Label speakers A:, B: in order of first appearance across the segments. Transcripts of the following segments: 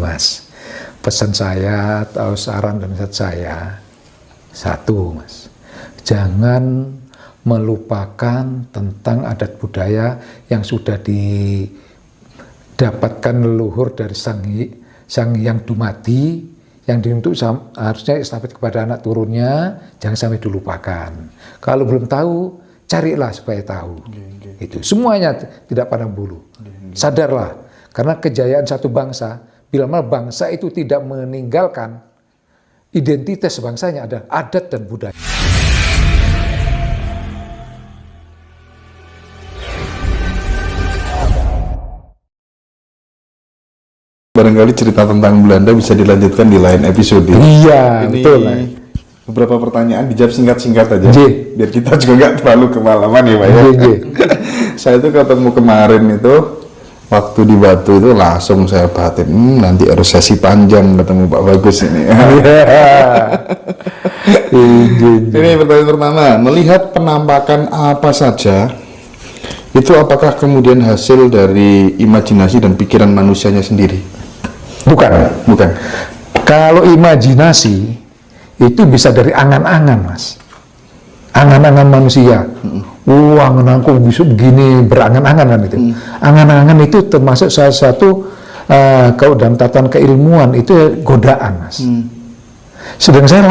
A: Mas, pesan saya atau saran dan nasihat saya, satu Mas, jangan melupakan tentang adat budaya yang sudah didapatkan leluhur dari sang yang dumati, yang diuntuk harusnya estafet kepada anak turunnya, jangan sampai dilupakan. Kalau belum tahu, carilah supaya tahu. Itu semuanya tidak pandang bulu. Sadarlah, karena kejayaan satu bangsa, bila mana bangsa itu tidak meninggalkan identitas bangsanya adalah adat dan budaya.
B: Barangkali cerita tentang Belanda bisa dilanjutkan di lain episode.
A: Iya,
B: ini
A: betul.
B: Beberapa pertanyaan dijawab singkat-singkat aja. Biar kita juga nggak terlalu kemalaman ya Pak ya. Saya tuh ketemu kemarin itu, waktu di Batu itu langsung saya batin, nanti harus sesi panjang ketemu Pak Bagus ini. Ini pertanyaan pertama, melihat penampakan apa saja, itu apakah kemudian hasil dari imajinasi dan pikiran manusianya sendiri?
A: Bukan. Kalau imajinasi itu bisa dari angan-angan, Mas. Angan-angan manusia. Angan-angan bisa begini, berangan-angan kan itu. Angan-angan itu termasuk salah satu kalau dalam tatanan keilmuan itu godaan, Mas. Sedang saya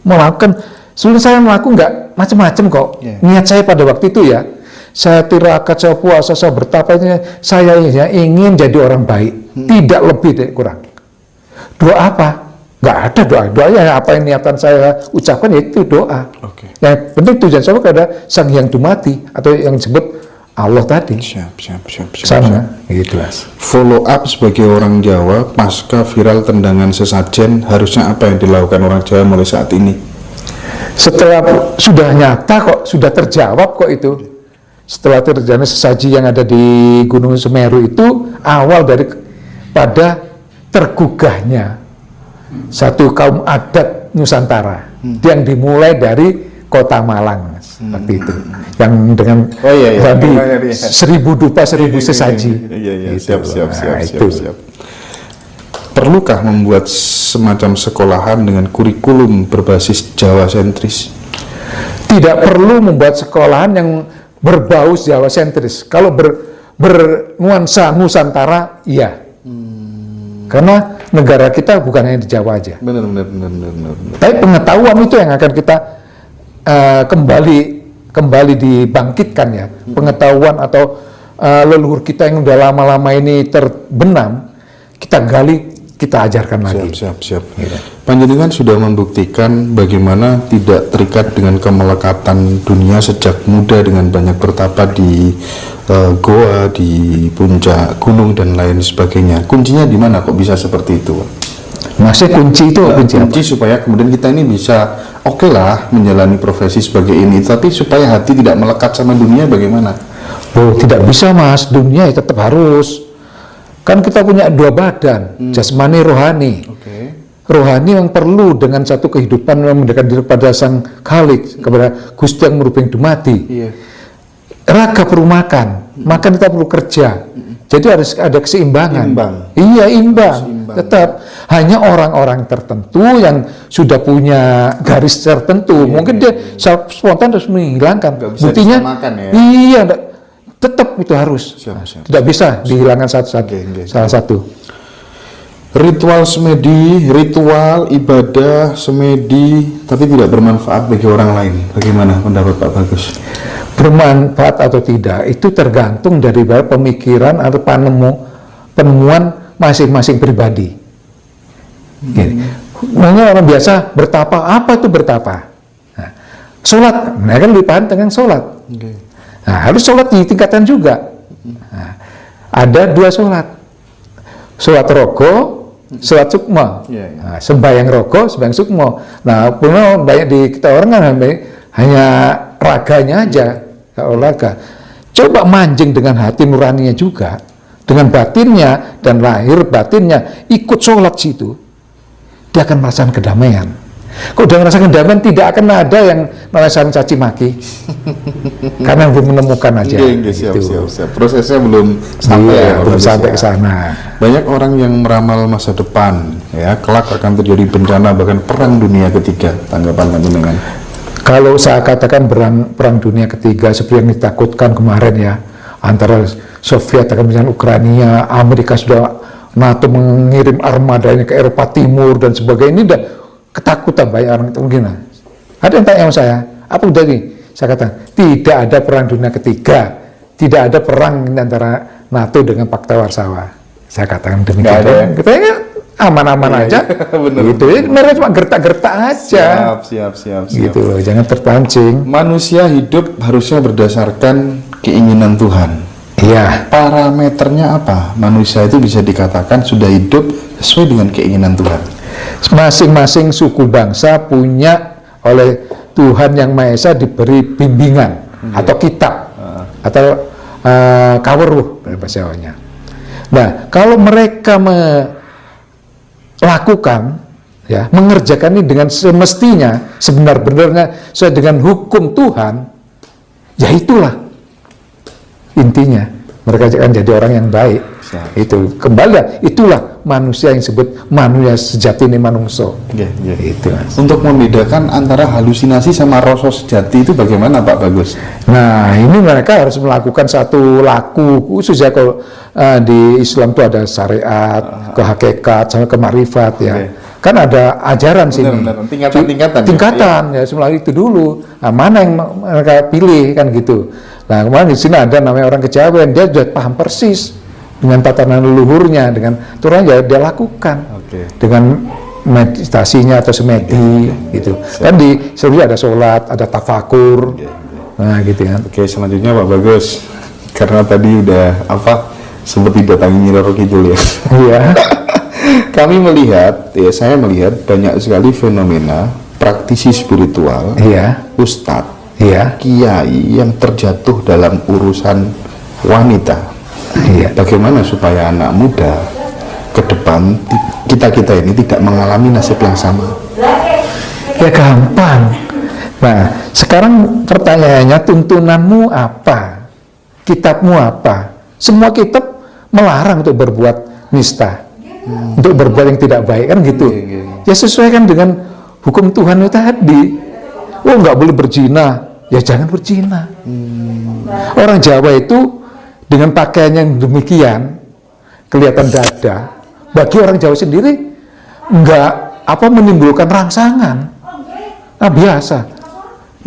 A: melakukan, sebenarnya saya melakukan nggak macam-macam kok. Niat saya pada waktu itu ya, saya tirakat, saya puasa, saya bertapa, saya ingin jadi orang baik, tidak lebih, tidak kurang. Doa apa? Nggak ada doanya apa yang niatan saya ucapkan, yaitu doa. Yang penting tujuan saya kepada sang yang dumati atau yang disebut Allah tadi.
B: Siap.
A: Sama, gitu Mas.
B: Follow up sebagai orang Jawa pasca viral tendangan sesajen, harusnya apa yang dilakukan orang Jawa mulai saat ini?
A: Setelah sudah nyata kok, sudah terjawab kok itu. Setelah terjadi sesaji yang ada di Gunung Semeru itu awal pada tergugahnya satu kaum adat Nusantara yang dimulai dari Kota Malang, Mas, seperti itu, yang dengan tadi 1000 dupa 1000 sesaji.
B: Siap. Perlukah membuat semacam sekolahan dengan kurikulum berbasis Jawa sentris?
A: Tidak perlu membuat sekolahan yang berbau Jawa sentris. Kalau bernuansa Nusantara, iya. Karena negara kita bukan hanya di Jawa aja.
B: Benar.
A: Tapi pengetahuan itu yang akan kita kembali dibangkitkan ya. Pengetahuan atau leluhur kita yang udah lama-lama ini terbenam, kita gali, kita ajarkan lagi.
B: Siap. Panjenengan sudah membuktikan bagaimana tidak terikat dengan kemelekatan dunia sejak muda dengan banyak bertapa di goa, di puncak gunung dan lain sebagainya. Kuncinya di mana kok bisa seperti itu?
A: Maksudnya kunci
B: supaya kemudian kita ini bisa oke lah menjalani profesi sebagai ini, tapi supaya hati tidak melekat sama dunia bagaimana?
A: Oh, tidak bisa Mas, dunia ya tetap harus. Kan kita punya dua badan, jasmani, rohani. Rohani yang perlu dengan satu kehidupan yang mendekatkan diri pada sang Khalik, kepada Gusti yang merubing dumati. Raga perlu makan kita perlu kerja. Jadi harus ada keseimbangan. Imbang. Tetap hanya orang-orang tertentu yang sudah punya garis tertentu, mungkin dia spontan harus menghilangkan. Buktinya, tetap itu harus. Tidak bisa dihilangkan salah satu.
B: Ritual semedi, ritual ibadah semedi, tapi tidak bermanfaat bagi orang lain. Bagaimana pendapat Pak Bagus?
A: Bermanfaat atau tidak itu tergantung dari pemikiran atau penemuan masing-masing pribadi. Makanya orang biasa bertapa, apa itu bertapa? Nah, sholat, mereka kan lebih paham dengan sholat. Nah, harus sholat ditingkatkan juga. Nah, ada dua sholat rogo, sholat sukma. Nah, sembahyang rogo, sembahyang sukma. Nah, banyak di kita orang kan hanya raganya aja, olahraga. Coba manjing dengan hati nuraninya juga, dengan batinnya dan lahir batinnya, ikut sholat situ, dia akan merasakan kedamaian. Kok udah ngerasakan damai, tidak akan ada yang namanya saling caci maki. Karena belum menemukan aja.
B: Siap. Prosesnya belum sampai
A: Iya,
B: ya,
A: belum
B: Bagus
A: sampai
B: ya.
A: ke sana.
B: Banyak orang yang meramal masa depan, ya, kelak akan terjadi bencana bahkan perang dunia ketiga. Tanggapan panjenengan?
A: Kalau saya katakan perang dunia ketiga seperti yang ditakutkan kemarin ya, antara Soviet akan misalnya Ukraina, Amerika sudah NATO mengirim armadanya ke Eropa Timur dan sebagainya, ini udah ketakutan banyak orang itu mungkin. Ada yang tanya sama saya, apa udah nih? Saya katakan, tidak ada perang dunia ketiga, tidak ada perang antara NATO dengan Pakta Warsawa. Saya katakan demikian.
B: Nggak ada ya?
A: Katanya aman-aman aja.
B: Bener.
A: Gitu. Mereka cuma gertak-gertak aja.
B: Siap.
A: Gitu loh, jangan terpancing.
B: Manusia hidup harusnya berdasarkan keinginan Tuhan.
A: Iya.
B: Parameternya apa? Manusia itu bisa dikatakan sudah hidup sesuai dengan keinginan Tuhan.
A: Masing-masing suku bangsa punya oleh Tuhan Yang Maha Esa diberi bimbingan atau kitab atau kaweruh bahasa Jawanya. Nah, kalau mereka melakukan ya, mengerjakan ini dengan semestinya, sebenar-benarnya sesuai dengan hukum Tuhan, ya itulah intinya mereka akan jadi orang yang baik.
B: Siap.
A: Itu kembali, itulah manusia yang disebut manusia sejati ini manungso. Itu, Mas.
B: Untuk membedakan antara halusinasi sama rasa sejati itu bagaimana Pak Bagus?
A: Nah, ini mereka harus melakukan satu laku khusus ya. Kalau di Islam itu ada syariat, ke hakikat, sampai ke makrifat ya. Kan ada ajaran sini.
B: Benar. Tingkatan-tingkatan.
A: Tingkatan ya, semuanya itu dulu. Nah, mana yang mereka pilih kan gitu. Nah, kemarin di sini ada namanya orang kejawen, dia sudah paham persis dengan tatanan leluhurnya, dengan turunnya dia lakukan dengan meditasinya atau semedi gitu. Kan di seluruhnya ada sholat, ada tafakur, nah gitu kan.
B: Oke, selanjutnya Pak Bagus, karena tadi udah sempat didatangi Nyi Roro Kidul ya.
A: Iya.
B: Kami melihat, saya melihat banyak sekali fenomena praktisi spiritual, ustadz, kiai yang terjatuh dalam urusan wanita. Bagaimana supaya anak muda ke depan kita ini tidak mengalami nasib yang sama?
A: Ya gampang. Nah, sekarang pertanyaannya, tuntunanmu apa? Kitabmu apa? Semua kitab melarang untuk berbuat nista, untuk berbuat yang tidak baik kan gitu. Ya sesuaikan dengan hukum Tuhan itu tadi. Oh, nggak boleh berzina, ya jangan berzina. Orang Jawa itu dengan pakaian yang demikian kelihatan dada, bagi orang Jawa sendiri nggak menimbulkan rangsangan. Nah, biasa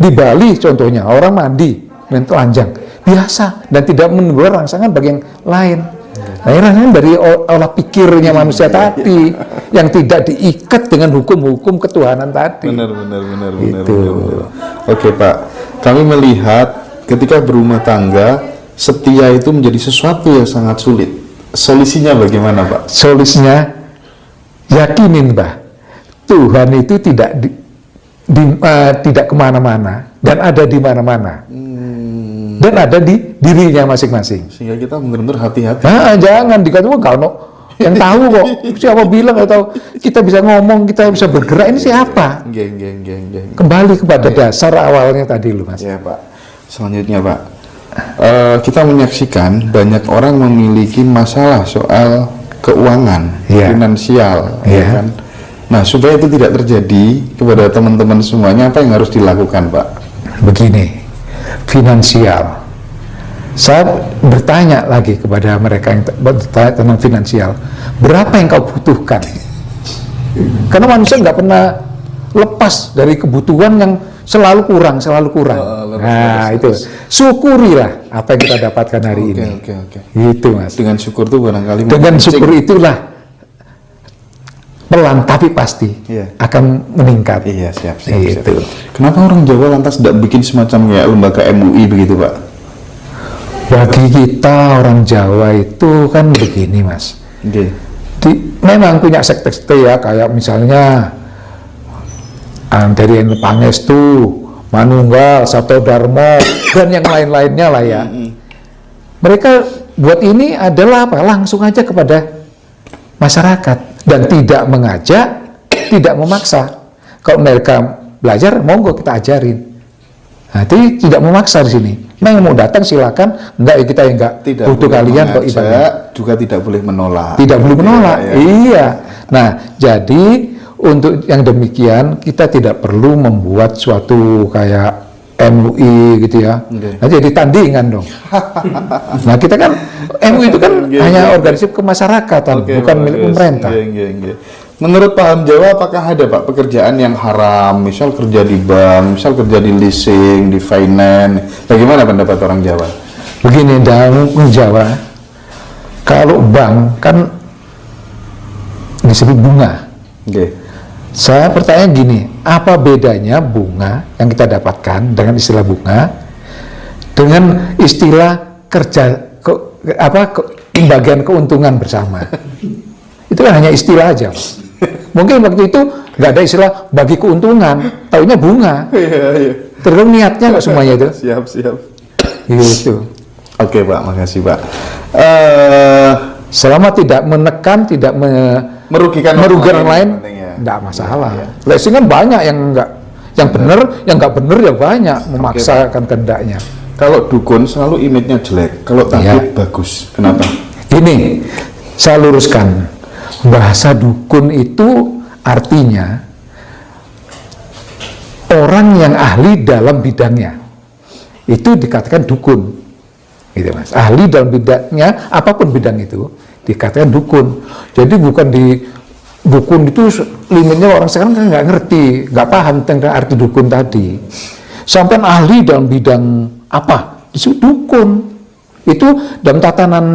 A: di Bali contohnya orang mandi dengan telanjang biasa dan tidak menimbulkan rangsangan bagi yang lain. Nah, ini rangsangan dari olah pikirnya manusia tadi yang tidak diikat dengan hukum-hukum ketuhanan tadi.
B: Benar.
A: Itu.
B: Oke Pak, kami melihat ketika berumah tangga, setia itu menjadi sesuatu yang sangat sulit. Solusinya bagaimana Pak?
A: Solusinya, yakinin Mbah, Tuhan itu tidak kemana-mana dan ada di mana-mana, dan ada di dirinya masing-masing.
B: Sehingga kita benar-benar hati-hati.
A: Nah, jangan dikatakan kalau yang tahu kok, siapa bilang atau kita bisa ngomong, kita bisa bergerak, ini siapa? Kembali kepada dasar awalnya tadi loh Mas.
B: Ya Pak. Selanjutnya Pak, kita menyaksikan banyak orang memiliki masalah soal keuangan, finansial, ya kan? Nah, supaya itu tidak terjadi kepada teman-teman semuanya, apa yang harus dilakukan, Pak?
A: Begini, finansial. Saya bertanya lagi kepada mereka yang bertanya tentang finansial, berapa yang kau butuhkan? Karena manusia nggak pernah lepas dari kebutuhan yang selalu kurang. Nah, itu syukurilah apa yang kita dapatkan hari ini. Itu Mas.
B: Dengan syukur itu barangkali.
A: Dengan syukur itulah pelan tapi pasti akan meningkat.
B: Iya, siap.
A: Itu.
B: Kenapa orang Jawa lantas tidak bikin semacam kayak lembaga MUI begitu, Pak?
A: Bagi kita orang Jawa itu kan begini, Mas. Memang punya sekte-sekte ya, kayak misalnya dari Pangestu, Manunggal, Sabto Darmo, dan yang lain-lainnya lah ya. Mereka buat ini adalah apa? Langsung aja kepada masyarakat dan tidak mengajak, tidak memaksa. Kalau mereka belajar, monggo kita ajarin. Nah, itu tidak memaksa di sini. Yang mau datang silakan, enggak ya kita yang enggak
B: Tidak
A: butuh
B: boleh
A: kalian kok
B: mengajak,
A: ibadah.
B: juga tidak boleh menolak.
A: Tidak boleh menolak.
B: Ya.
A: Iya. Nah, jadi untuk yang demikian kita tidak perlu membuat suatu kayak MUI gitu ya.
B: Oke.
A: Nah, jadi tandingan dong. Nah, kita kan MUI itu kan
B: Oke,
A: hanya
B: oke.
A: organisasi kemasyarakatan,
B: Oke,
A: bukan
B: Pak
A: milik
B: Bagus.
A: pemerintah.
B: Iya. Menurut paham Jawa, apakah ada Pak pekerjaan yang haram, misal kerja di bank, misal kerja di leasing, di finance? Bagaimana pendapat orang Jawa?
A: Begini, dalam Jawa, kalau bank kan disebut bunga.
B: Oke.
A: Saya bertanya gini, apa bedanya bunga yang kita dapatkan dengan istilah bunga dengan istilah pembagian keuntungan bersama? Itu kan hanya istilah aja. Mungkin waktu itu nggak ada istilah bagi keuntungan, taunya bunga.
B: Iya.
A: Terus niatnya kok semuanya itu.
B: Siap.
A: Gitu.
B: Oke Pak, makasih Pak.
A: Selama tidak menekan, tidak
B: Merugikan
A: orang lain,
B: penting ya.
A: nggak masalah.
B: Iya.
A: Leasing kan banyak yang nggak, yang benar, yang nggak benar ya banyak memaksakan kehendaknya.
B: Kalau dukun selalu image-nya jelek, kalau tabib
A: Iya.
B: bagus. Kenapa?
A: Ini saya luruskan, bahasa dukun itu artinya orang yang ahli dalam bidangnya, itu dikatakan dukun, gitu Mas. Ahli dalam bidangnya, apapun bidang itu dikatakan dukun. Jadi bukan di dukun itu limitnya orang sekarang kan nggak ngerti, nggak paham tentang arti dukun tadi. Sampai ahli dalam bidang apa, itu dukun. Itu dalam tatanan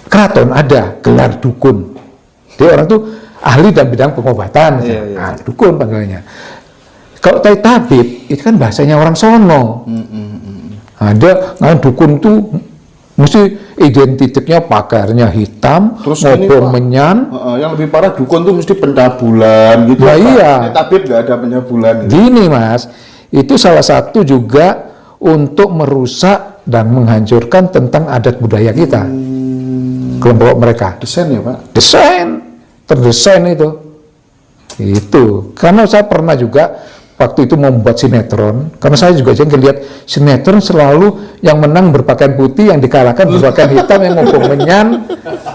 A: keraton ada gelar dukun. Dia orang tuh ahli dalam bidang pengobatan, Nah, dukun panggilannya. Kalau tabib itu kan bahasanya orang sono. Ada dukun itu mesti identitiknya pakarnya hitam,
B: Terus
A: ngobong
B: Pak,
A: menyan.
B: yang lebih parah dukun tuh mesti pencabulan gitu.
A: Nah,
B: Pak.
A: iya.
B: Ini tabib nggak ada pencabulan. Gitu.
A: Gini Mas, itu salah satu juga untuk merusak dan menghancurkan tentang adat budaya kita. Kelompok mereka.
B: Desain ya Pak?
A: Desain, terdesain itu. Itu. Karena saya pernah juga waktu itu membuat sinetron, karena saya juga jadi lihat sinetron selalu yang menang berpakaian putih, yang dikalahkan berpakaian hitam, yang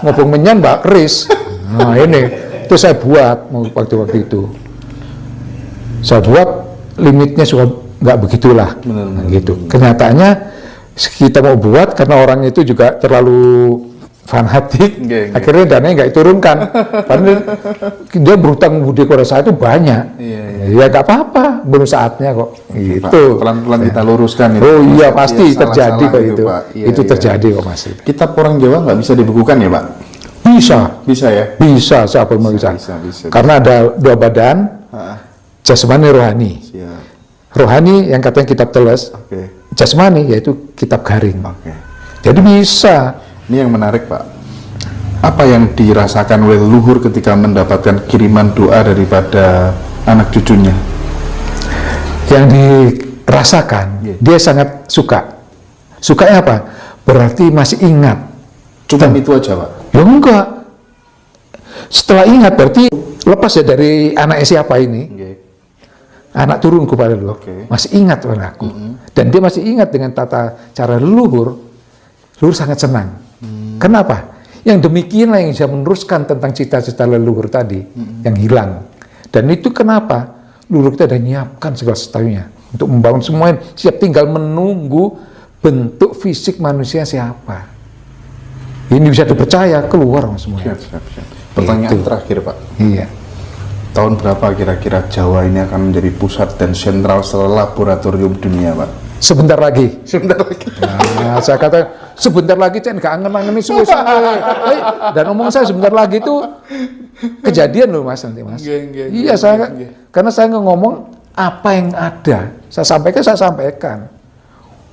A: ngobong menyan Mbak Kris. Nah ini, itu saya buat waktu itu. Saya buat limitnya suka nggak begitulah. Nah, gitu. Kenyataannya kita mau buat karena orang itu juga terlalu fanatik, akhirnya dananya nggak diturunkan. Karena dia berhutang budi kepada saya itu banyak. Ya nggak apa-apa, belum saatnya kok. Gitu.
B: Pelan-pelan kita luruskan itu.
A: Oh iya pasti
B: Ya,
A: terjadi kok itu.
B: Pak. Iya,
A: Itu terjadi kok Mas.
B: Kitab orang Jawa nggak bisa dibekukan ya Pak?
A: Bisa,
B: Bisa ya?
A: bisa siapa yang mau bisa.
B: Bisa.
A: Karena ada dua badan, jasmani rohani.
B: Siap.
A: Rohani yang katanya kitab teles,
B: Oke.
A: jasmani yaitu kitab garing.
B: Oke.
A: Jadi bisa.
B: Ini yang menarik Pak. Apa yang dirasakan oleh leluhur ketika mendapatkan kiriman doa daripada anak cucunya?
A: Yang dirasakan, dia sangat suka. Sukanya apa? Berarti masih ingat.
B: Cuma itu aja Pak?
A: Ya enggak. Setelah ingat berarti lepas ya dari anaknya siapa ini. Anak turunku pada dulu. Masih ingat pada aku. Dan dia masih ingat dengan tata cara leluhur. Leluhur sangat senang. Kenapa? Yang demikianlah yang bisa meneruskan tentang cita-cita leluhur tadi yang hilang. Dan itu kenapa? Leluhur kita sudah menyiapkan segala sesuatunya untuk membangun semuanya. Siap tinggal menunggu bentuk fisik manusia siapa. Ini bisa dipercaya keluar semuanya.
B: Siap. Pertanyaan terakhir Pak.
A: Iya.
B: Tahun berapa kira-kira Jawa ini akan menjadi pusat dan sentral setelah laboratorium dunia Pak?
A: Sebentar lagi.
B: Sebentar lagi.
A: Nah, saya kata sebentar lagi Cen, gak angen-angen ini suwe. Dan omong saya sebentar lagi itu kejadian loh Mas nanti Mas. Iya saya karena saya ngomong apa yang ada. Saya sampaikan.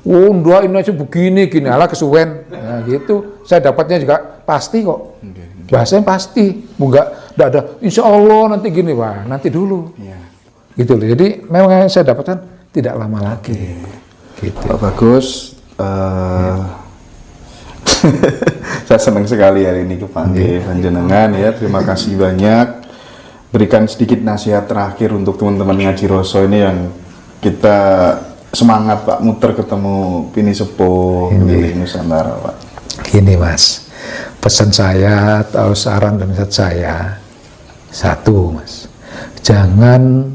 A: Oh, doain aja begini gini ala kesuwen. Nah, gitu. Saya dapatnya juga pasti kok. Bahasanya pasti. Enggak ada insya Allah nanti gini, wah nanti dulu. Gitu loh. Jadi memang yang saya dapatkan tidak lama lagi. Gitu.
B: Pak Bagus, saya senang sekali hari ini kepanggil panjenengan ya. Terima kasih banyak berikan sedikit nasihat terakhir untuk teman-teman Ngaji Roso ini yang kita semangat Pak muter ketemu Pini Sepuh keliling Nusantara Pak.
A: Gini Mas, pesan saya atau saran dan nasihat saya satu Mas, jangan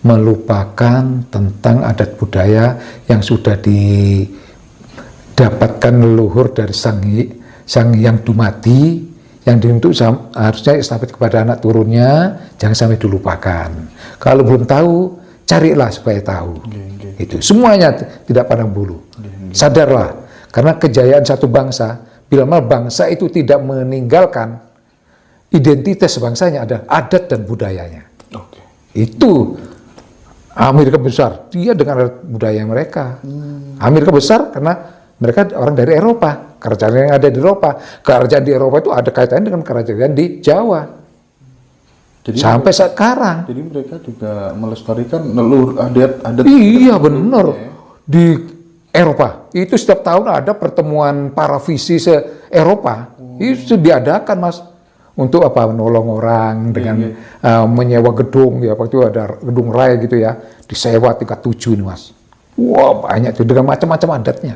A: melupakan tentang adat budaya yang sudah didapatkan leluhur dari sang yang dumati, yang dibentuk harusnya estafet kepada anak turunnya, jangan sampai dilupakan. Kalau belum tahu, carilah supaya tahu. Itu semuanya tidak pandang bulu. Sadarlah, karena kejayaan satu bangsa, bila mana bangsa itu tidak meninggalkan identitas bangsanya, ada adat dan budayanya. Itu Amerika besar, dia dengan adat budaya mereka. Amerika besar karena mereka orang dari Eropa, kerajaan yang ada di Eropa. Kerajaan di Eropa itu ada kaitannya dengan kerajaan di Jawa. Jadi sampai sekarang.
B: Jadi mereka juga melestarikan leluhur adat.
A: Iya benar. Di Eropa itu setiap tahun ada pertemuan para visi se-Eropa. Itu diadakan Mas. Untuk apa? Menolong orang dengan menyewa gedung, ya waktu itu ada gedung raya gitu ya, disewa tingkat 7 nih Mas. Wah banyak tuh dengan macam-macam adatnya,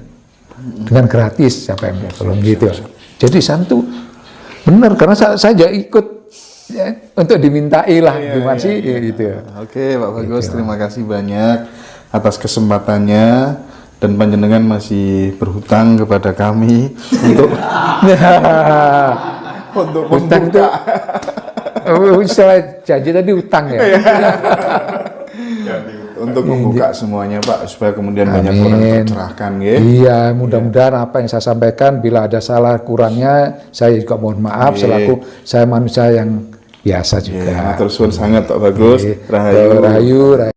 A: dengan gratis siapa yang tolong gitu. Jadi santu benar karena saya ikut ya, untuk dimintai lah gimana sih gitu.
B: Oke Pak Bagus, terima kasih banyak atas kesempatannya dan panjenengan masih berhutang kepada kami untuk
A: utang itu istilah janji tadi utang ya.
B: Untuk membuka semuanya Pak supaya kemudian banyak orang tercerahkan ya.
A: Iya, mudah-mudahan apa yang saya sampaikan bila ada salah kurangnya saya juga mohon maaf selaku saya manusia yang biasa juga.
B: Terus sangat Pak Bagus.
A: Rahayu.